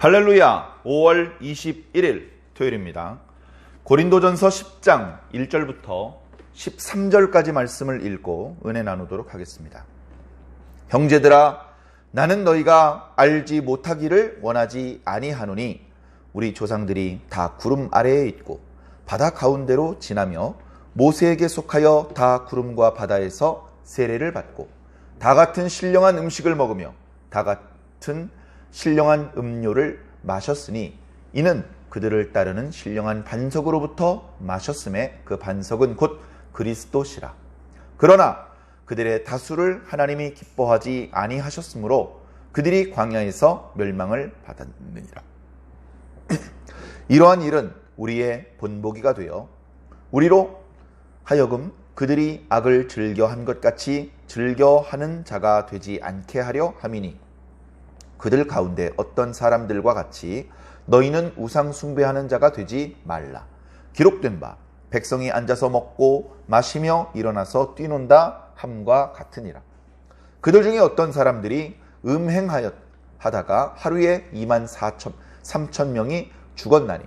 할렐루야. 5월 21일 토요일입니다. 고린도전서 10장 1절부터 13절까지 말씀을 읽고 은혜 나누도록 하겠습니다. 형제들아, 나는 너희가 알지 못하기를 원하지 아니하노니 우리 조상들이 다 구름 아래에 있고 바다 가운데로 지나며 모세에게 속하여 다 구름과 바다에서 세례를 받고 다 같은 신령한 음식을 먹으며 다 같은 신령한 음료를 마셨으니 이는 그들을 따르는 신령한 반석으로부터 마셨음에 그 반석은 곧 그리스도시라. 그러나 그들의 다수를 하나님이 기뻐하지 아니하셨으므로 그들이 광야에서 멸망을 받았느니라. 이러한 일은 우리의 본보기가 되어 우리로 하여금 그들이 악을 즐겨한 것 같이 즐겨하는 자가 되지 않게 하려 함이니 그들 가운데 어떤 사람들과 같이 너희는 우상 숭배하는 자가 되지 말라. 기록된 바 백성이 앉아서 먹고 마시며 일어나서 뛰논다 함과 같으니라. 그들 중에 어떤 사람들이 음행하다가 하루에 24,000명이 죽었나니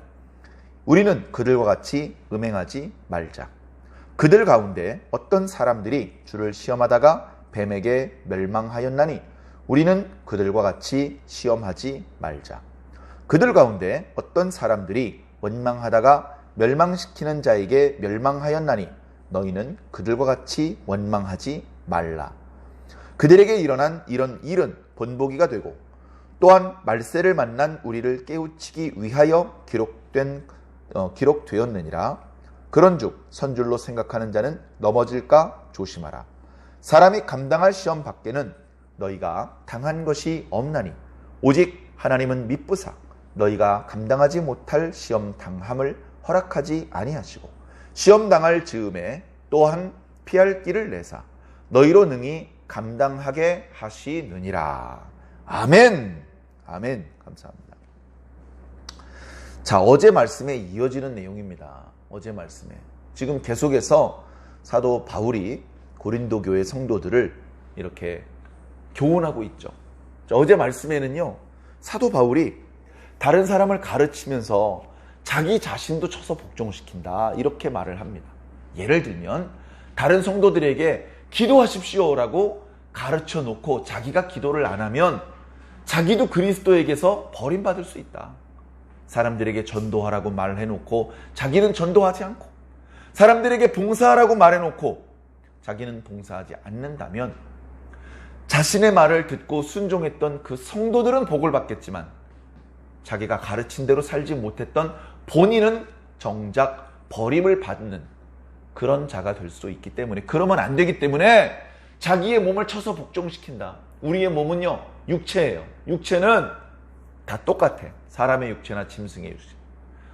우리는 그들과 같이 음행하지 말자. 그들 가운데 어떤 사람들이 주를 시험하다가 뱀에게 멸망하였나니 우리는 그들과 같이 시험하지 말자. 그들 가운데 어떤 사람들이 원망하다가 멸망시키는 자에게 멸망하였나니 너희는 그들과 같이 원망하지 말라. 그들에게 일어난 이런 일은 본보기가 되고 또한 말세를 만난 우리를 깨우치기 위하여 기록되었느니라. 그런즉 선줄로 생각하는 자는 넘어질까 조심하라. 사람이 감당할 시험 밖에는 너희가 당한 것이 없나니 오직 하나님은 미쁘사 너희가 감당하지 못할 시험 당함을 허락하지 아니하시고 시험 당할 즈음에 또한 피할 길을 내사 너희로 능히 감당하게 하시느니라. 아멘. 아멘. 감사합니다. 자, 어제 말씀에 이어지는 내용입니다. 어제 말씀에 지금 계속해서 사도 바울이 고린도 교회 성도들을 이렇게 교훈하고 있죠. 어제 말씀에는요, 사도 바울이 다른 사람을 가르치면서 자기 자신도 쳐서 복종시킨다 이렇게 말을 합니다. 예를 들면 다른 성도들에게 기도하십시오라고 가르쳐 놓고 자기가 기도를 안 하면 자기도 그리스도에게서 버림받을 수 있다. 사람들에게 전도하라고 말을 해놓고 자기는 전도하지 않고 사람들에게 봉사하라고 말해놓고 자기는 봉사하지 않는다면 자신의 말을 듣고 순종했던 그 성도들은 복을 받겠지만 자기가 가르친 대로 살지 못했던 본인은 정작 버림을 받는 그런 자가 될 수 있기 때문에, 그러면 안 되기 때문에 자기의 몸을 쳐서 복종시킨다. 우리의 몸은요, 육체예요. 육체는 다 똑같아. 사람의 육체나 짐승의 육체.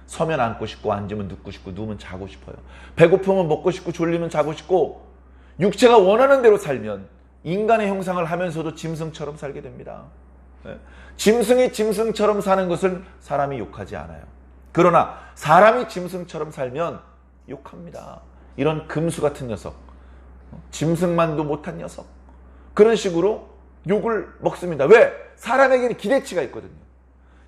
서면 앉고 싶고 앉으면 눕고 싶고 누우면 자고 싶어요. 배고프면 먹고 싶고 졸리면 자고 싶고 육체가 원하는 대로 살면 인간의 형상을 하면서도 짐승처럼 살게 됩니다. 짐승이 짐승처럼 사는 것을 사람이 욕하지 않아요. 그러나 사람이 짐승처럼 살면 욕합니다. 이런 금수 같은 녀석, 짐승만도 못한 녀석, 그런 식으로 욕을 먹습니다. 왜? 사람에게는 기대치가 있거든요.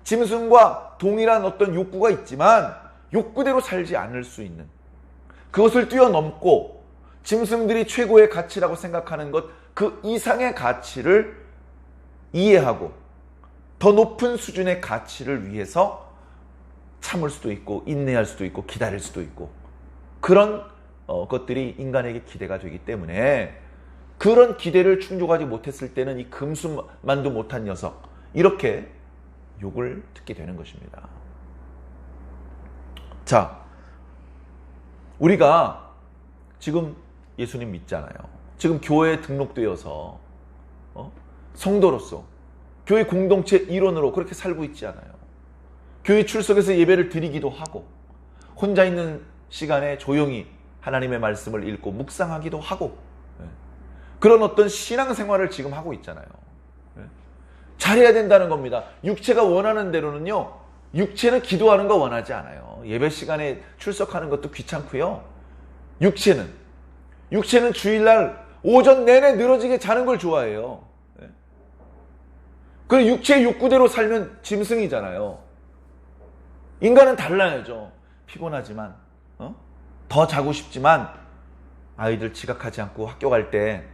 짐승과 동일한 어떤 욕구가 있지만 욕구대로 살지 않을 수 있는, 그것을 뛰어넘고 짐승들이 최고의 가치라고 생각하는 것 그 이상의 가치를 이해하고 더 높은 수준의 가치를 위해서 참을 수도 있고 인내할 수도 있고 기다릴 수도 있고 그런 것들이 인간에게 기대가 되기 때문에 그런 기대를 충족하지 못했을 때는 이 금수만도 못한 녀석 이렇게 욕을 듣게 되는 것입니다. 자, 우리가 지금 예수님 믿잖아요. 지금 교회에 등록되어서 성도로서 교회 공동체 일원으로 그렇게 살고 있지 않아요. 교회 출석해서 예배를 드리기도 하고 혼자 있는 시간에 조용히 하나님의 말씀을 읽고 묵상하기도 하고 그런 어떤 신앙생활을 지금 하고 있잖아요. 잘해야 된다는 겁니다. 육체가 원하는 대로는요, 육체는 기도하는 거 원하지 않아요. 예배 시간에 출석하는 것도 귀찮고요. 육체는 주일날 오전 내내 늘어지게 자는 걸 좋아해요. 그 육체의 욕구대로 살면 짐승이잖아요. 인간은 달라야죠. 피곤하지만, 더 자고 싶지만, 아이들 지각하지 않고 학교 갈 때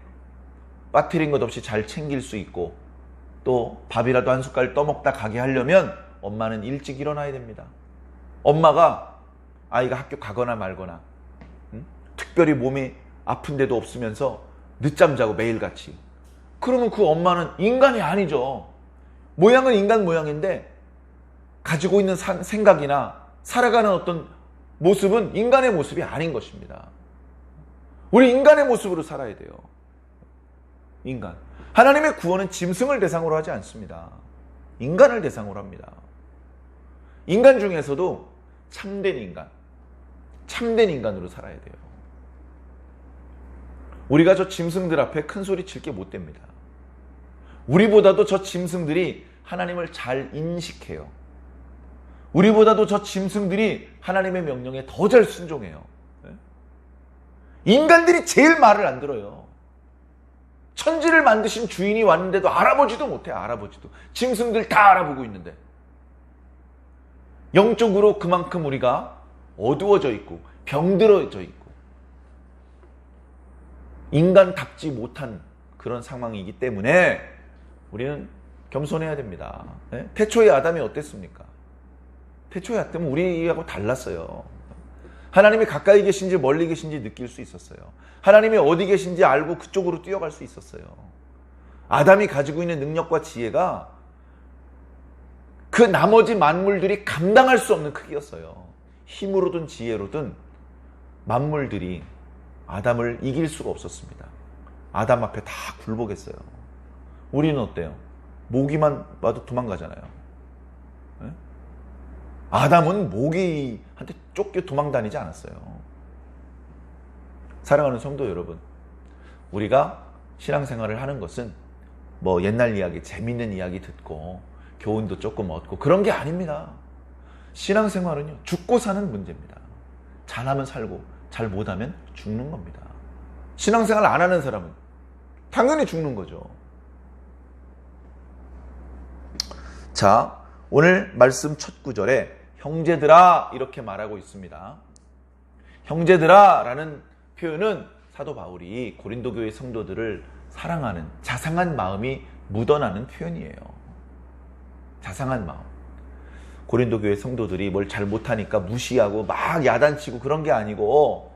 빠뜨린 것 없이 잘 챙길 수 있고, 또 밥이라도 한 숟갈 떠먹다 가게 하려면 엄마는 일찍 일어나야 됩니다. 엄마가 아이가 학교 가거나 말거나, 특별히 몸이 아픈 데도 없으면서 늦잠 자고 매일같이, 그러면 그 엄마는 인간이 아니죠. 모양은 인간 모양인데 가지고 있는 생각이나 살아가는 어떤 모습은 인간의 모습이 아닌 것입니다. 우리 인간의 모습으로 살아야 돼요. 인간. 하나님의 구원은 짐승을 대상으로 하지 않습니다. 인간을 대상으로 합니다. 인간 중에서도 참된 인간으로 살아야 돼요. 우리가 저 짐승들 앞에 큰 소리 칠 게 못 됩니다. 우리보다도 저 짐승들이 하나님을 잘 인식해요. 우리보다도 저 짐승들이 하나님의 명령에 더 잘 순종해요. 인간들이 제일 말을 안 들어요. 천지를 만드신 주인이 왔는데도 알아보지도 못해. 알아보지도. 짐승들 다 알아보고 있는데. 영적으로 그만큼 우리가 어두워져 있고 병들어져 있고 인간답지 못한 그런 상황이기 때문에 우리는 겸손해야 됩니다. 태초의 아담이 어땠습니까? 태초의 아담은 우리하고 달랐어요. 하나님이 가까이 계신지 멀리 계신지 느낄 수 있었어요. 하나님이 어디 계신지 알고 그쪽으로 뛰어갈 수 있었어요. 아담이 가지고 있는 능력과 지혜가 그 나머지 만물들이 감당할 수 없는 크기였어요. 힘으로든 지혜로든 만물들이 아담을 이길 수가 없었습니다. 아담 앞에 다 굴복했어요. 우리는 어때요? 모기만 봐도 도망가잖아요. 네? 아담은 모기한테 쫓겨 도망다니지 않았어요. 사랑하는 성도 여러분, 우리가 신앙생활을 하는 것은 뭐 옛날 이야기, 재밌는 이야기 듣고 교훈도 조금 얻고 그런 게 아닙니다. 신앙생활은요, 죽고 사는 문제입니다. 잘하면 살고 잘 못하면 죽는 겁니다. 신앙생활 안 하는 사람은 당연히 죽는 거죠. 자, 오늘 말씀 첫 구절에 형제들아 이렇게 말하고 있습니다. 형제들아 라는 표현은 사도 바울이 고린도 교회 성도들을 사랑하는 자상한 마음이 묻어나는 표현이에요. 자상한 마음. 고린도 교회 성도들이 뭘 잘 못하니까 무시하고 막 야단치고 그런 게 아니고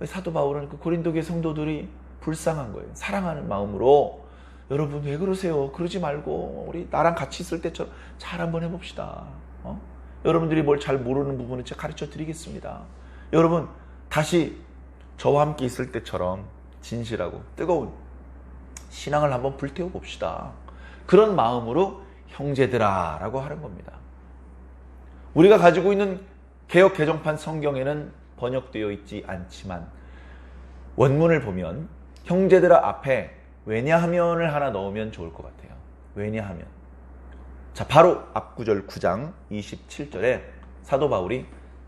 사도 바울은 그 고린도 교회 성도들이 불쌍한 거예요. 사랑하는 마음으로 여러분 왜 그러세요? 그러지 말고 우리 나랑 같이 있을 때처럼 잘 한번 해봅시다. 여러분들이 뭘 잘 모르는 부분은 제가 가르쳐 드리겠습니다. 여러분 다시 저와 함께 있을 때처럼 진실하고 뜨거운 신앙을 한번 불태워 봅시다. 그런 마음으로 형제들아 라고 하는 겁니다. 우리가 가지고 있는 개역 개정판 성경에는 번역되어 있지 않지만 원문을 보면 형제들아 앞에 왜냐하면을 하나 넣으면 좋을 것 같아요. 왜냐하면. 자, 바로 앞구절 9장 27절에 사도 바울이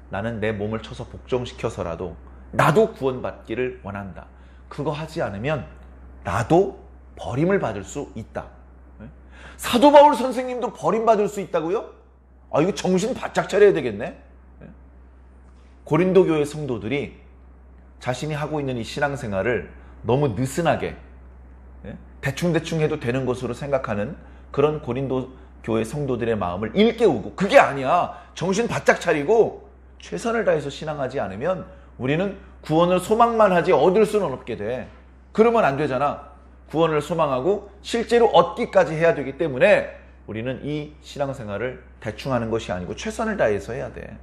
나는 내 몸을 쳐서 복종시켜서라도 나도 구원받기를 원한다. 그거 하지 않으면 나도 버림을 받을 수 있다. 사도 바울 선생님도 버림받을 수 있다고요? 아, 이거 정신 바짝 차려야 되겠네. 고린도 교회 성도들이 자신이 하고 있는 이 신앙생활을 너무 느슨하게 대충대충 해도 되는 것으로 생각하는 그런 고린도 교회 성도들의 마음을 일깨우고, 그게 아니야. 정신 바짝 차리고 최선을 다해서 신앙하지 않으면 우리는 구원을 소망만 하지 얻을 수는 없게 돼. 그러면 안 되잖아. 구원을 소망하고 실제로 얻기까지 해야 되기 때문에 우리는 이 신앙생활을 대충 하는 것이 아니고 최선을 다해서 해야 돼.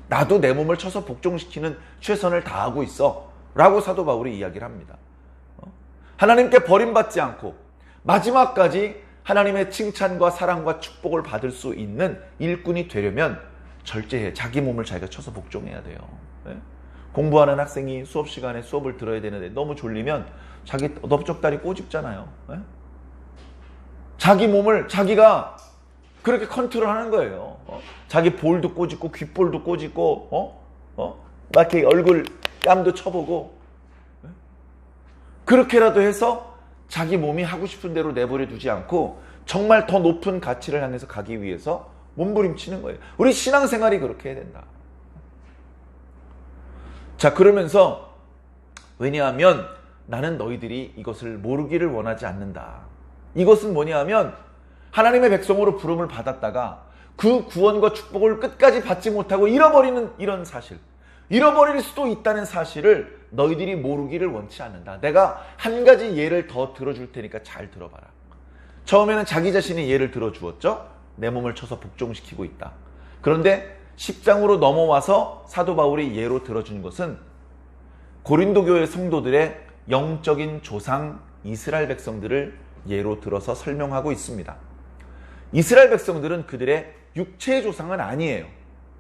나도 내 몸을 쳐서 복종시키는 최선을 다하고 있어 라고 사도 바울이 이야기를 합니다. 하나님께 버림받지 않고 마지막까지 하나님의 칭찬과 사랑과 축복을 받을 수 있는 일꾼이 되려면 절제해. 자기 몸을 자기가 쳐서 복종해야 돼요. 공부하는 학생이 수업 시간에 수업을 들어야 되는데 너무 졸리면 자기 넓적다리 꼬집잖아요. 자기 몸을 자기가 그렇게 컨트롤하는 거예요. 자기 볼도 꼬집고 귓볼도 꼬집고 막 이렇게 얼굴 뺨도 쳐보고 그렇게라도 해서 자기 몸이 하고 싶은 대로 내버려 두지 않고 정말 더 높은 가치를 향해서 가기 위해서 몸부림치는 거예요. 우리 신앙생활이 그렇게 해야 된다. 자, 그러면서 왜냐하면 나는 너희들이 이것을 모르기를 원하지 않는다. 이것은 뭐냐 하면 하나님의 백성으로 부름을 받았다가 그 구원과 축복을 끝까지 받지 못하고 잃어버리는 이런 사실, 잃어버릴 수도 있다는 사실을 너희들이 모르기를 원치 않는다. 내가 한 가지 예를 더 들어줄 테니까 잘 들어봐라. 처음에는 자기 자신의 예를 들어주었죠. 내 몸을 쳐서 복종시키고 있다. 그런데 10장으로 넘어와서 사도 바울이 예로 들어준 것은 고린도 교회 성도들의 영적인 조상 이스라엘 백성들을 예로 들어서 설명하고 있습니다. 이스라엘 백성들은 그들의 육체의 조상은 아니에요.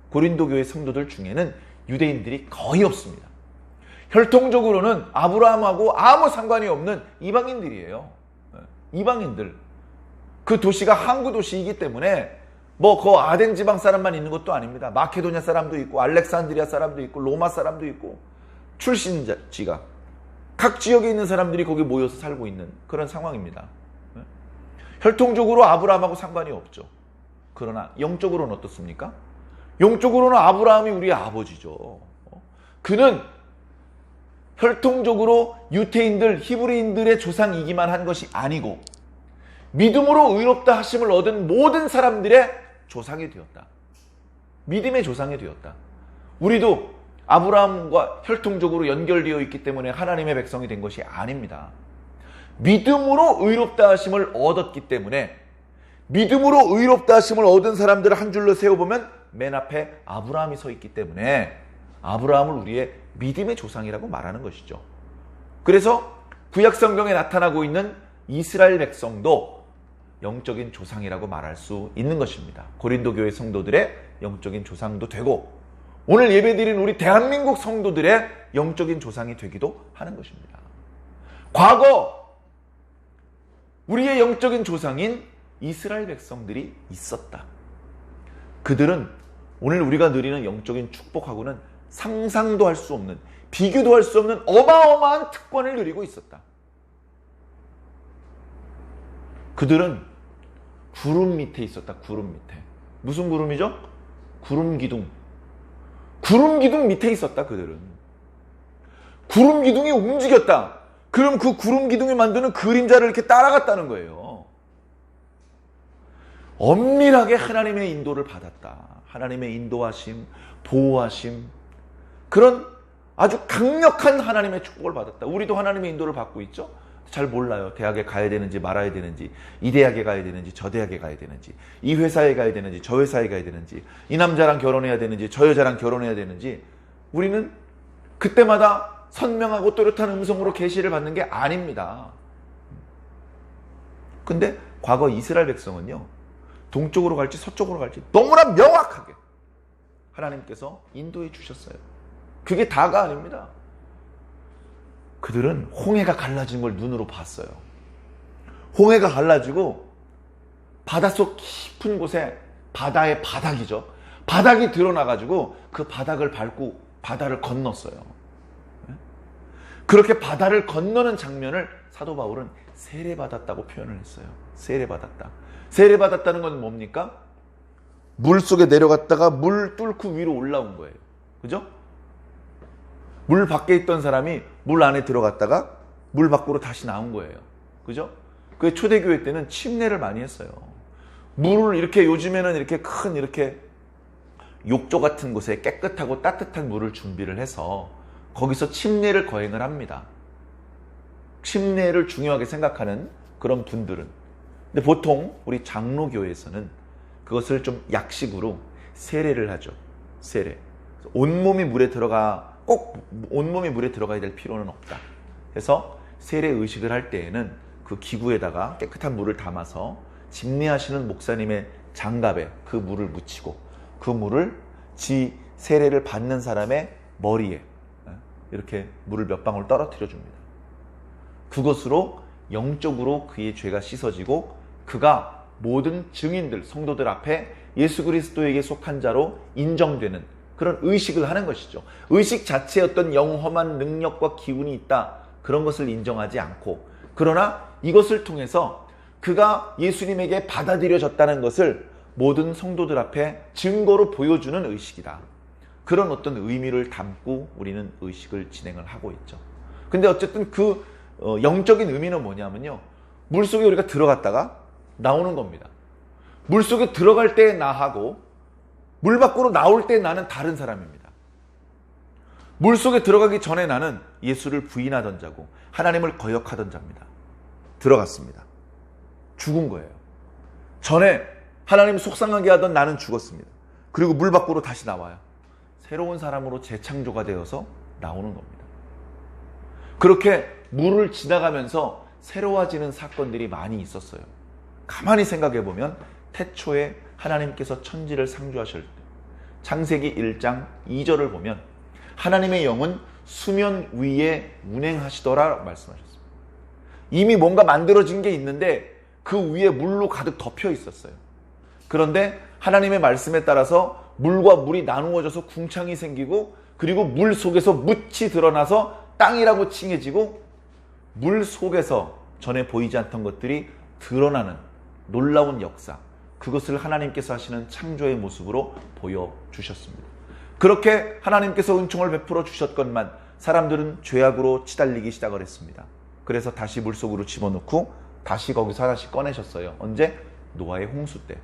고린도 교회 성도들 중에는 유대인들이 거의 없습니다. 혈통적으로는 아브라함하고 아무 상관이 없는 이방인들이에요. 이방인들. 그 도시가 항구 도시이기 때문에 그 아덴 지방 사람만 있는 것도 아닙니다. 마케도냐 사람도 있고 알렉산드리아 사람도 있고 로마 사람도 있고 출신지가 각 지역에 있는 사람들이 거기 모여서 살고 있는 그런 상황입니다. 혈통적으로 아브라함하고 상관이 없죠. 그러나 영적으로는 어떻습니까? 영적으로는 아브라함이 우리의 아버지죠. 그는 혈통적으로 유태인들, 히브리인들의 조상이기만 한 것이 아니고 믿음으로 의롭다 하심을 얻은 모든 사람들의 조상이 되었다. 믿음의 조상이 되었다. 우리도 아브라함과 혈통적으로 연결되어 있기 때문에 하나님의 백성이 된 것이 아닙니다. 믿음으로 의롭다 하심을 얻었기 때문에 믿음으로 의롭다 하심을 얻은 사람들을 한 줄로 세워보면 맨 앞에 아브라함이 서 있기 때문에 아브라함을 우리의 믿음의 조상이라고 말하는 것이죠. 그래서 구약 성경에 나타나고 있는 이스라엘 백성도 영적인 조상이라고 말할 수 있는 것입니다. 고린도 교회 성도들의 영적인 조상도 되고 오늘 예배드린 우리 대한민국 성도들의 영적인 조상이 되기도 하는 것입니다. 과거 우리의 영적인 조상인 이스라엘 백성들이 있었다. 그들은 오늘 우리가 누리는 영적인 축복하고는 상상도 할 수 없는, 비교도 할 수 없는 어마어마한 특권을 누리고 있었다. 그들은 구름 밑에 있었다. 구름 밑에. 무슨 구름이죠? 구름 기둥. 구름 기둥 밑에 있었다. 그들은. 구름 기둥이 움직였다. 그럼 그 구름 기둥이 만드는 그림자를 이렇게 따라갔다는 거예요. 엄밀하게 하나님의 인도를 받았다. 하나님의 인도하심, 보호하심, 그런 아주 강력한 하나님의 축복을 받았다. 우리도 하나님의 인도를 받고 있죠? 잘 몰라요. 대학에 가야 되는지 말아야 되는지, 이 대학에 가야 되는지 저 대학에 가야 되는지, 이 회사에 가야 되는지 저 회사에 가야 되는지, 이 남자랑 결혼해야 되는지 저 여자랑 결혼해야 되는지, 우리는 그때마다 선명하고 또렷한 음성으로 계시를 받는 게 아닙니다. 근데 과거 이스라엘 백성은요, 동쪽으로 갈지 서쪽으로 갈지 너무나 명확하게 하나님께서 인도해 주셨어요. 그게 다가 아닙니다. 그들은 홍해가 갈라진 걸 눈으로 봤어요. 홍해가 갈라지고 바닷속 깊은 곳에 바다의 바닥이죠. 바닥이 드러나가지고 그 바닥을 밟고 바다를 건넜어요. 그렇게 바다를 건너는 장면을 사도 바울은 세례받았다고 표현을 했어요. 세례받았다. 세례받았다는 건 뭡니까? 물 속에 내려갔다가 물 뚫고 위로 올라온 거예요. 그죠? 물 밖에 있던 사람이 물 안에 들어갔다가 물 밖으로 다시 나온 거예요. 그죠? 그 초대교회 때는 침례를 많이 했어요. 물을 이렇게 요즘에는 이렇게 큰 이렇게 욕조 같은 곳에 깨끗하고 따뜻한 물을 준비를 해서 거기서 침례를 거행을 합니다. 침례를 중요하게 생각하는 그런 분들은. 근데 보통 우리 장로교회에서는 그것을 좀 약식으로 세례를 하죠. 세례. 온몸이 물에 들어가, 꼭 온몸이 물에 들어가야 될 필요는 없다. 그래서 세례 의식을 할 때에는 그 기구에다가 깨끗한 물을 담아서 집례하시는 목사님의 장갑에 그 물을 묻히고 그 물을 세례를 받는 사람의 머리에 이렇게 물을 몇 방울 떨어뜨려 줍니다. 그것으로 영적으로 그의 죄가 씻어지고 그가 모든 증인들, 성도들 앞에 예수 그리스도에게 속한 자로 인정되는 그런 의식을 하는 것이죠. 의식 자체에 어떤 영험한 능력과 기운이 있다, 그런 것을 인정하지 않고, 그러나 이것을 통해서 그가 예수님에게 받아들여졌다는 것을 모든 성도들 앞에 증거로 보여주는 의식이다. 그런 어떤 의미를 담고 우리는 의식을 진행을 하고 있죠. 근데 어쨌든 그 영적인 의미는 뭐냐면요, 물속에 우리가 들어갔다가 나오는 겁니다. 물속에 들어갈 때 나하고 물 밖으로 나올 때 나는 다른 사람입니다. 물속에 들어가기 전에 나는 예수를 부인하던 자고 하나님을 거역하던 자입니다. 들어갔습니다. 죽은 거예요. 전에 하나님 속상하게 하던 나는 죽었습니다. 그리고 물 밖으로 다시 나와요. 새로운 사람으로 재창조가 되어서 나오는 겁니다. 그렇게 물을 지나가면서 새로워지는 사건들이 많이 있었어요. 가만히 생각해 보면 태초에 하나님께서 천지를 창조하실 때 창세기 1장 2절을 보면 하나님의 영은 수면 위에 운행하시더라 말씀하셨습니다. 이미 뭔가 만들어진 게 있는데 그 위에 물로 가득 덮여 있었어요. 그런데 하나님의 말씀에 따라서 물과 물이 나누어져서 궁창이 생기고, 그리고 물 속에서 묻이 드러나서 땅이라고 칭해지고, 물 속에서 전에 보이지 않던 것들이 드러나는 놀라운 역사, 그것을 하나님께서 하시는 창조의 모습으로 보여주셨습니다. 그렇게 하나님께서 은총을 베풀어 주셨건만 사람들은 죄악으로 치달리기 시작을 했습니다. 그래서 다시 물속으로 집어넣고 다시 거기서 하나씩 꺼내셨어요. 언제? 노아의 홍수 때.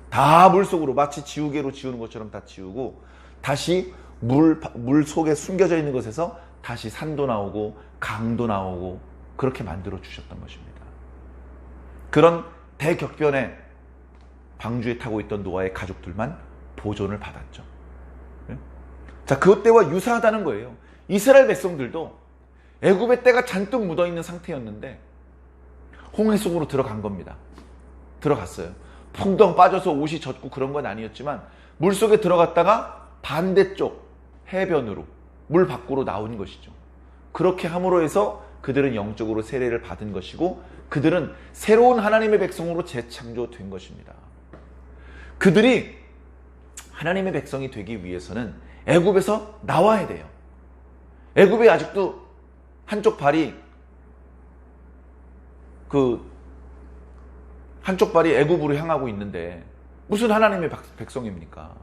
다 물속으로, 마치 지우개로 지우는 것처럼 다 지우고, 다시 물 속에 숨겨져 있는 것에서 다시 산도 나오고 강도 나오고 그렇게 만들어 주셨던 것입니다. 그런 대격변에 방주에 타고 있던 노아의 가족들만 보존을 받았죠. 자, 그때와 유사하다는 거예요. 이스라엘 백성들도 애굽의 때가 잔뜩 묻어있는 상태였는데 홍해 속으로 들어간 겁니다. 들어갔어요. 풍덩 빠져서 옷이 젖고 그런 건 아니었지만 물속에 들어갔다가 반대쪽 해변으로, 물 밖으로 나온 것이죠. 그렇게 함으로 해서 그들은 영적으로 세례를 받은 것이고, 그들은 새로운 하나님의 백성으로 재창조된 것입니다. 그들이 하나님의 백성이 되기 위해서는 애굽에서 나와야 돼요. 애굽에 아직도 한쪽 발이 애굽으로 향하고 있는데 무슨 하나님의 백성입니까?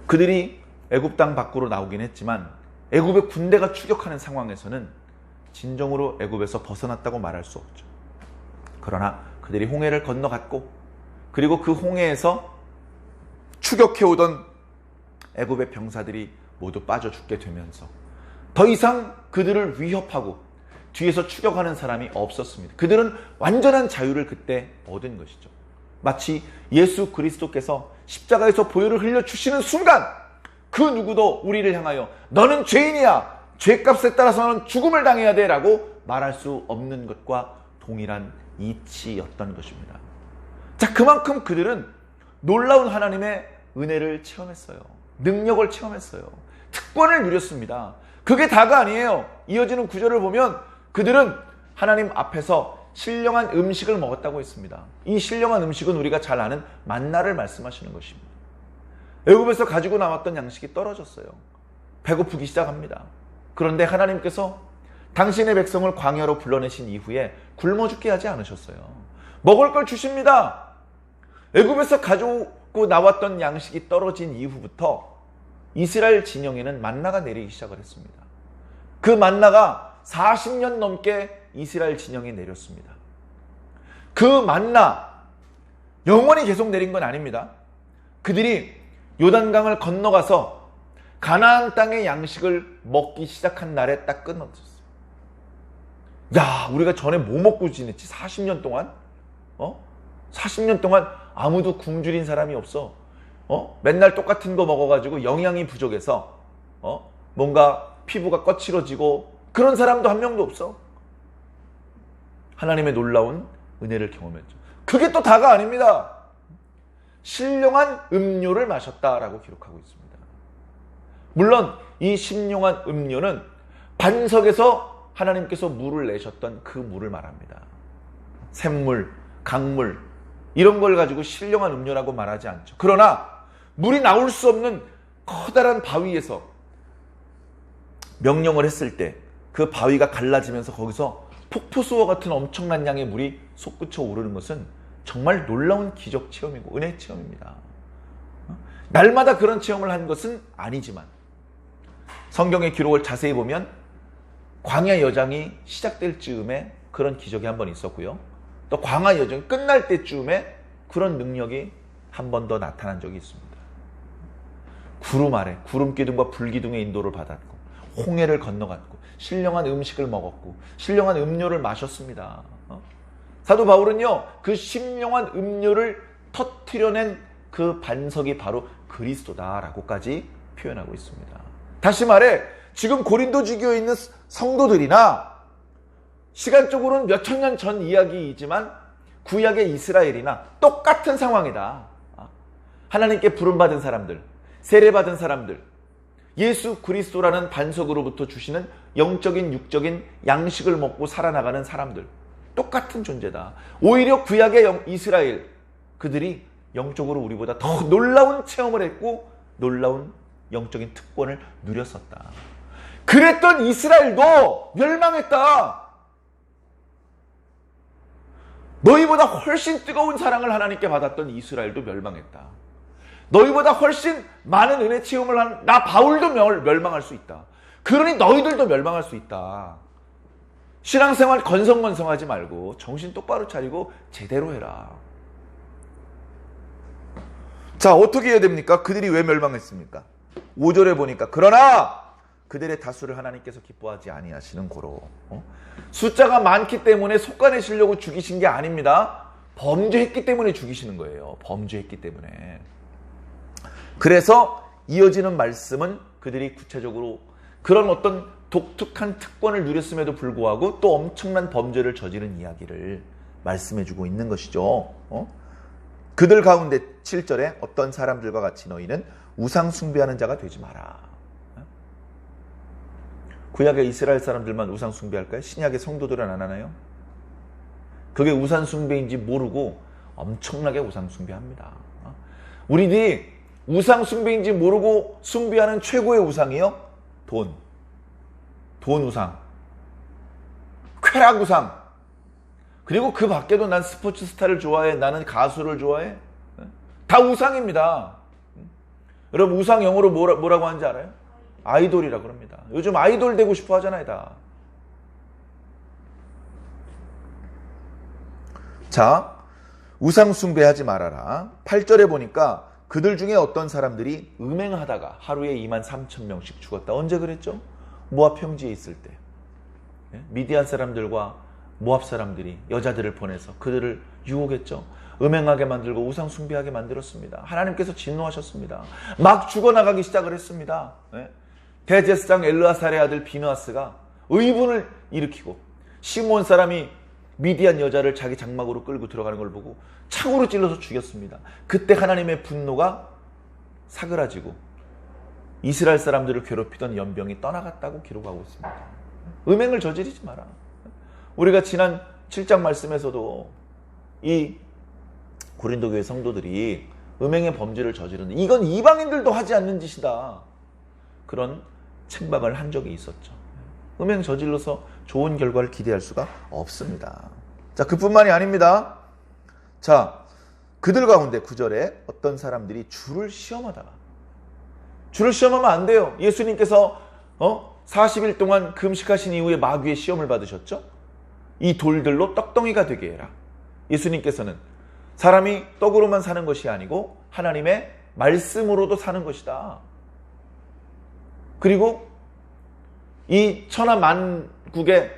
그들이 애굽 땅 밖으로 나오긴 했지만 애굽의 군대가 추격하는 상황에서는 진정으로 애굽에서 벗어났다고 말할 수 없죠. 그러나 그들이 홍해를 건너갔고, 그리고 그 홍해에서 추격해오던 애굽의 병사들이 모두 빠져 죽게 되면서 더 이상 그들을 위협하고 뒤에서 추격하는 사람이 없었습니다. 그들은 완전한 자유를 그때 얻은 것이죠. 마치 예수 그리스도께서 십자가에서 보혈을 흘려주시는 순간 그 누구도 우리를 향하여 너는 죄인이야, 죄값에 따라서는 죽음을 당해야 돼 라고 말할 수 없는 것과 동일한 이치였던 것입니다. 자, 그만큼 그들은 놀라운 하나님의 은혜를 체험했어요. 능력을 체험했어요. 특권을 누렸습니다. 그게 다가 아니에요. 이어지는 구절을 보면 그들은 하나님 앞에서 신령한 음식을 먹었다고 했습니다. 이 신령한 음식은 우리가 잘 아는 만나를 말씀하시는 것입니다. 애굽에서 가지고 나왔던 양식이 떨어졌어요. 배고프기 시작합니다. 그런데 하나님께서 당신의 백성을 광야로 불러내신 이후에 굶어 죽게 하지 않으셨어요. 먹을 걸 주십니다. 애굽에서 가지고 나왔던 양식이 떨어진 이후부터 이스라엘 진영에는 만나가 내리기 시작을 했습니다. 그 만나가 40년 넘게 이스라엘 진영에 내렸습니다. 그 만나 영원히 계속 내린 건 아닙니다. 그들이 요단강을 건너가서 가나안 땅의 양식을 먹기 시작한 날에 딱 끊어졌어요. 야, 우리가 전에 뭐 먹고 지냈지? 40년 동안? 40년 동안 아무도 굶주린 사람이 없어. 맨날 똑같은 거 먹어가지고 영양이 부족해서 뭔가 피부가 거칠어지고 그런 사람도 한 명도 없어. 하나님의 놀라운 은혜를 경험했죠. 그게 또 다가 아닙니다. 신령한 음료를 마셨다라고 기록하고 있습니다. 물론 이 신령한 음료는 반석에서 하나님께서 물을 내셨던 그 물을 말합니다. 샘물, 강물 이런 걸 가지고 신령한 음료라고 말하지 않죠. 그러나 물이 나올 수 없는 커다란 바위에서 명령을 했을 때 그 바위가 갈라지면서 거기서 폭포수와 같은 엄청난 양의 물이 솟구쳐 오르는 것은 정말 놀라운 기적 체험이고 은혜 체험입니다. 날마다 그런 체험을 한 것은 아니지만 성경의 기록을 자세히 보면 광야 여정이 시작될 즈음에 그런 기적이 한 번 있었고요. 또 광야 여정이 끝날 때쯤에 그런 능력이 한 번 더 나타난 적이 있습니다. 구름 아래 구름 기둥과 불 기둥의 인도를 받았고 홍해를 건너갔고 신령한 음식을 먹었고 신령한 음료를 마셨습니다. 사도 바울은요, 그 신령한 음료를 터트려낸 그 반석이 바로 그리스도다라고까지 표현하고 있습니다. 다시 말해 지금 고린도 지교에 있는 성도들이나 시간적으로는 몇천 년 전 이야기이지만 구약의 이스라엘이나 똑같은 상황이다. 하나님께 부름받은 사람들, 세례받은 사람들, 예수 그리스도라는 반석으로부터 주시는 영적인 육적인 양식을 먹고 살아나가는 사람들, 똑같은 존재다. 오히려 구약의 이스라엘, 그들이 영적으로 우리보다 더 놀라운 체험을 했고 놀라운 영적인 특권을 누렸었다. 그랬던 이스라엘도 멸망했다. 너희보다 훨씬 뜨거운 사랑을 하나님께 받았던 이스라엘도 멸망했다. 너희보다 훨씬 많은 은혜 체험을 한 나 바울도 멸망할 수 있다. 그러니 너희들도 멸망할 수 있다. 신앙생활 건성건성하지 말고 정신 똑바로 차리고 제대로 해라. 자, 어떻게 해야 됩니까? 그들이 왜 멸망했습니까? 5절에 보니까 그러나 그들의 다수를 하나님께서 기뻐하지 아니하시는 고로. 숫자가 많기 때문에 속아내시려고 죽이신 게 아닙니다. 범죄했기 때문에 죽이시는 거예요. 범죄했기 때문에. 그래서 이어지는 말씀은 그들이 구체적으로 그런 어떤 독특한 특권을 누렸음에도 불구하고 또 엄청난 범죄를 저지른 이야기를 말씀해주고 있는 것이죠. 그들 가운데 7절에 어떤 사람들과 같이 너희는 우상 숭배하는 자가 되지 마라. 구약의 이스라엘 사람들만 우상 숭배할까요? 신약의 성도들은 안 하나요? 그게 우상 숭배인지 모르고 엄청나게 우상 숭배합니다. 우리들이 우상 숭배인지 모르고 숭배하는 최고의 우상이요? 돈 우상, 쾌락 우상, 그리고 그 밖에도 난 스포츠 스타를 좋아해, 나는 가수를 좋아해. 다 우상입니다. 여러분 우상 영어로 뭐라고 하는지 알아요? 아이돌이라 그럽니다. 요즘 아이돌 되고 싶어 하잖아요, 다. 자, 우상 숭배하지 말아라. 8절에 보니까 그들 중에 어떤 사람들이 음행하다가 하루에 23,000명씩 죽었다. 언제 그랬죠? 모압 평지에 있을 때. 미디안 사람들과 모압 사람들이 여자들을 보내서 그들을 유혹했죠. 음행하게 만들고 우상 숭배하게 만들었습니다. 하나님께서 진노하셨습니다. 막 죽어나가기 시작을 했습니다. 대제사장 엘르아살의 아들 비느하스가 의분을 일으키고 시몬 사람이 미디안 여자를 자기 장막으로 끌고 들어가는 걸 보고 창으로 찔러서 죽였습니다. 그때 하나님의 분노가 사그라지고 이스라엘 사람들을 괴롭히던 연병이 떠나갔다고 기록하고 있습니다. 음행을 저지르지 마라. 우리가 지난 7장 말씀에서도 이 고린도 교회 성도들이 음행의 범죄를 저지르는, 이건 이방인들도 하지 않는 짓이다, 그런 책박을 한 적이 있었죠. 음행 저질러서 좋은 결과를 기대할 수가 없습니다. 자, 그뿐만이 아닙니다. 자, 그들 가운데 9절에 어떤 사람들이 주를 시험하다가, 주를 시험하면 안 돼요. 예수님께서 40일 동안 금식하신 이후에 마귀의 시험을 받으셨죠. 이 돌들로 떡덩이가 되게 해라. 예수님께서는 사람이 떡으로만 사는 것이 아니고 하나님의 말씀으로도 사는 것이다. 그리고 이 천하 만국의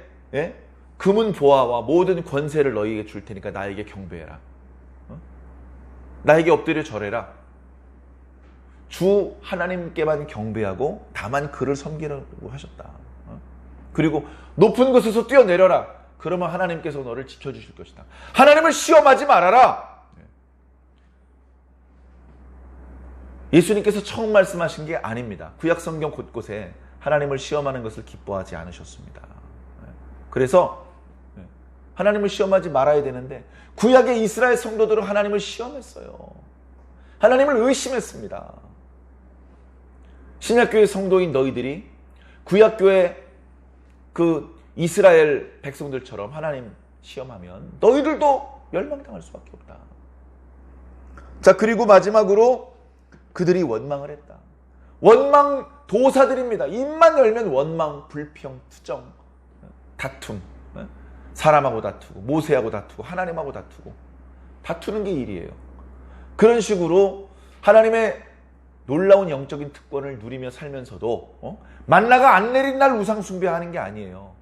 금은 보화와 모든 권세를 너희에게 줄 테니까 나에게 경배해라. 나에게 엎드려 절해라. 주 하나님께만 경배하고 다만 그를 섬기라고 하셨다. 그리고 높은 곳에서 뛰어내려라. 그러면 하나님께서 너를 지켜주실 것이다. 하나님을 시험하지 말아라. 예수님께서 처음 말씀하신 게 아닙니다. 구약 성경 곳곳에 하나님을 시험하는 것을 기뻐하지 않으셨습니다. 그래서 하나님을 시험하지 말아야 되는데 구약의 이스라엘 성도들은 하나님을 시험했어요. 하나님을 의심했습니다. 신약교회 성도인 너희들이 구약교회 그 이스라엘 백성들처럼 하나님 시험하면 너희들도 멸망당할 수밖에 없다. 자, 그리고 마지막으로 그들이 원망을 했다. 원망 도사들입니다. 입만 열면 원망, 불평, 투정, 다툼. 사람하고 다투고 모세하고 다투고 하나님하고 다투고 다투는 게 일이에요. 그런 식으로 하나님의 놀라운 영적인 특권을 누리며 살면서도 만나가 안 내린 날 우상 숭배하는 게 아니에요.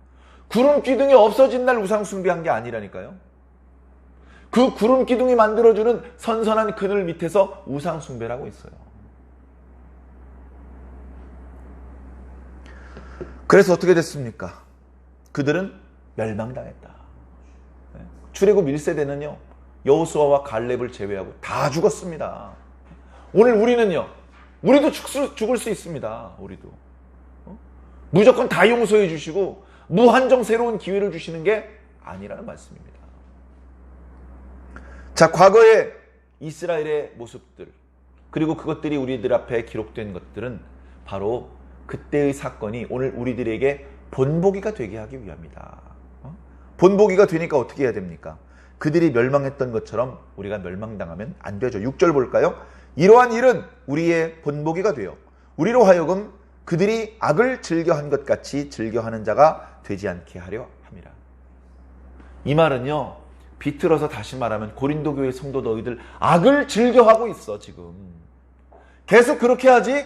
구름 기둥이 없어진 날 우상 숭배한 게 아니라니까요. 그 구름 기둥이 만들어주는 선선한 그늘 밑에서 우상 숭배를 하고 있어요. 그래서 어떻게 됐습니까? 그들은 멸망당했다. 출애굽 1세대는요. 여호수아와 갈렙을 제외하고 다 죽었습니다. 오늘 우리는요. 우리도 죽을 수 있습니다. 우리도. 무조건 다 용서해 주시고 무한정 새로운 기회를 주시는 게 아니라는 말씀입니다. 자, 과거의 이스라엘의 모습들 그리고 그것들이 우리들 앞에 기록된 것들은 바로 그때의 사건이 오늘 우리들에게 본보기가 되게 하기 위함이다. 본보기가 되니까 어떻게 해야 됩니까? 그들이 멸망했던 것처럼 우리가 멸망당하면 안 되죠. 6절 볼까요? 이러한 일은 우리의 본보기가 되어 우리로 하여금 그들이 악을 즐겨한 것 같이 즐겨하는 자가 되지 않게 하려 함이라. 이 말은요. 비틀어서 다시 말하면 고린도 교회 성도 너희들 악을 즐겨하고 있어 지금. 계속 그렇게 하지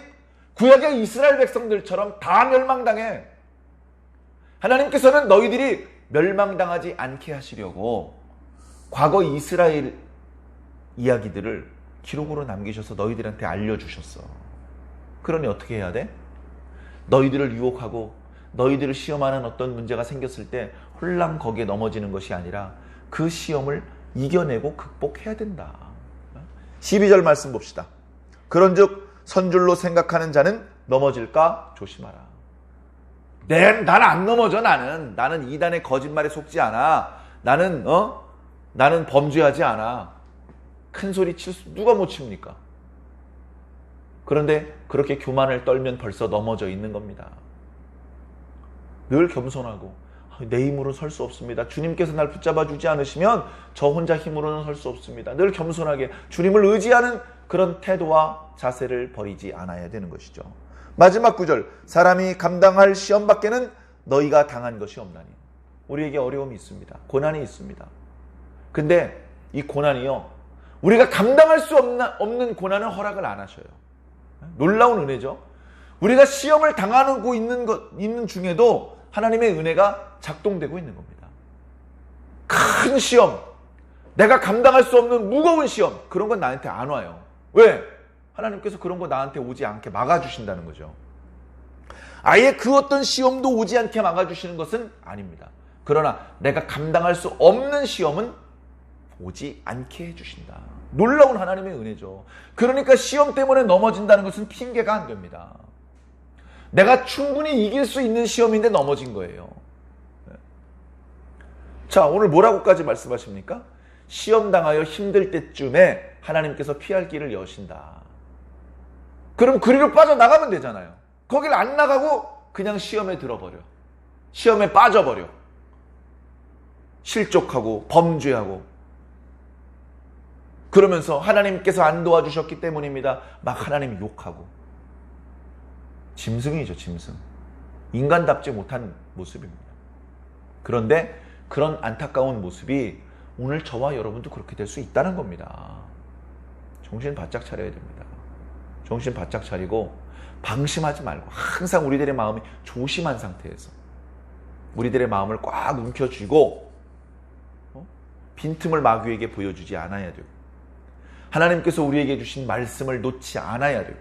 구약의 이스라엘 백성들처럼 다 멸망당해. 하나님께서는 너희들이 멸망당하지 않게 하시려고 과거 이스라엘 이야기들을 기록으로 남기셔서 너희들한테 알려주셨어. 그러니 어떻게 해야 돼? 너희들을 유혹하고 너희들을 시험하는 어떤 문제가 생겼을 때 홀랑 거기에 넘어지는 것이 아니라 그 시험을 이겨내고 극복해야 된다. 12절 말씀 봅시다. 그런즉 선줄로 생각하는 자는 넘어질까 조심하라. 나는 안 넘어져. 나는 이단의 거짓말에 속지 않아. 나는 범죄하지 않아. 큰 소리 칠 수 누가 못 칩니까? 그런데 그렇게 교만을 떨면 벌써 넘어져 있는 겁니다. 늘 겸손하고 내 힘으로 설 수 없습니다. 주님께서 날 붙잡아 주지 않으시면 저 혼자 힘으로는 설 수 없습니다. 늘 겸손하게 주님을 의지하는 그런 태도와 자세를 버리지 않아야 되는 것이죠. 마지막 구절, 사람이 감당할 시험 밖에는 너희가 당한 것이 없나니. 우리에게 어려움이 있습니다. 고난이 있습니다. 근데 이 고난이요, 우리가 감당할 수 없는 고난은 허락을 안 하셔요. 놀라운 은혜죠. 우리가 시험을 당하고 있는 중에도 하나님의 은혜가 작동되고 있는 겁니다. 큰 시험, 내가 감당할 수 없는 무거운 시험, 그런 건 나한테 안 와요. 왜? 하나님께서 그런 거 나한테 오지 않게 막아주신다는 거죠. 아예 그 어떤 시험도 오지 않게 막아주시는 것은 아닙니다. 그러나 내가 감당할 수 없는 시험은 오지 않게 해주신다. 놀라운 하나님의 은혜죠. 그러니까 시험 때문에 넘어진다는 것은 핑계가 안 됩니다. 내가 충분히 이길 수 있는 시험인데 넘어진 거예요. 자, 오늘 뭐라고까지 말씀하십니까? 시험 당하여 힘들 때쯤에 하나님께서 피할 길을 여신다. 그럼 그리로 빠져나가면 되잖아요. 거길 안 나가고 그냥 시험에 들어버려. 시험에 빠져버려. 실족하고 범죄하고 그러면서 하나님께서 안 도와주셨기 때문입니다. 막 하나님 욕하고. 짐승이죠, 짐승. 인간답지 못한 모습입니다. 그런데 그런 안타까운 모습이 오늘 저와 여러분도 그렇게 될 수 있다는 겁니다. 정신 바짝 차려야 됩니다. 정신 바짝 차리고 방심하지 말고 항상 우리들의 마음이 조심한 상태에서 우리들의 마음을 꽉 움켜쥐고 빈틈을 마귀에게 보여주지 않아야 되고 하나님께서 우리에게 주신 말씀을 놓지 않아야 되고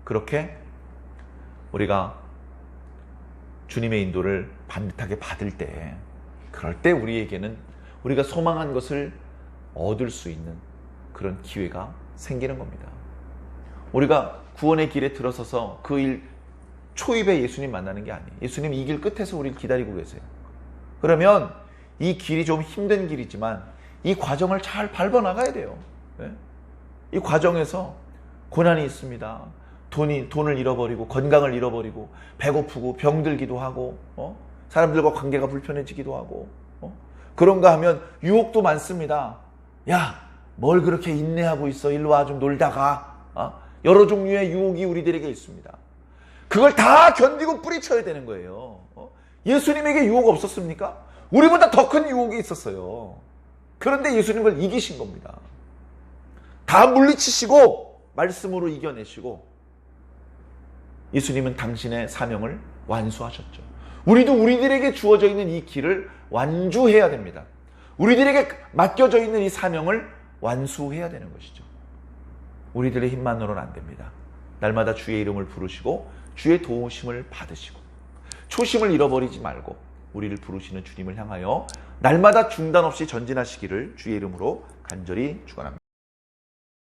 그렇게 우리가 주님의 인도를 반듯하게 받을 때 그럴 때 우리에게는 우리가 소망한 것을 얻을 수 있는 그런 기회가 생기는 겁니다. 우리가 구원의 길에 들어서서 그 일 초입에 예수님 만나는 게 아니에요. 예수님 이 길 끝에서 우리를 기다리고 계세요. 그러면 이 길이 좀 힘든 길이지만 이 과정을 잘 밟아나가야 돼요. 이 과정에서 고난이 있습니다. 돈을 잃어버리고 건강을 잃어버리고 배고프고 병들기도 하고 사람들과 관계가 불편해지기도 하고, 그런가 하면 유혹도 많습니다. 야, 뭘 그렇게 인내하고 있어? 일로 와, 좀 놀다가. 여러 종류의 유혹이 우리들에게 있습니다. 그걸 다 견디고 뿌리쳐야 되는 거예요. 예수님에게 유혹 없었습니까? 우리보다 더 큰 유혹이 있었어요. 그런데 예수님을 이기신 겁니다. 다 물리치시고 말씀으로 이겨내시고 예수님은 당신의 사명을 완수하셨죠. 우리도 우리들에게 주어져 있는 이 길을 완주해야 됩니다. 우리들에게 맡겨져 있는 이 사명을 완수해야 되는 것이죠. 우리들의 힘만으로는 안 됩니다. 날마다 주의 이름을 부르시고 주의 도우심을 받으시고 초심을 잃어버리지 말고 우리를 부르시는 주님을 향하여 날마다 중단 없이 전진하시기를 주의 이름으로 간절히 축원합니다.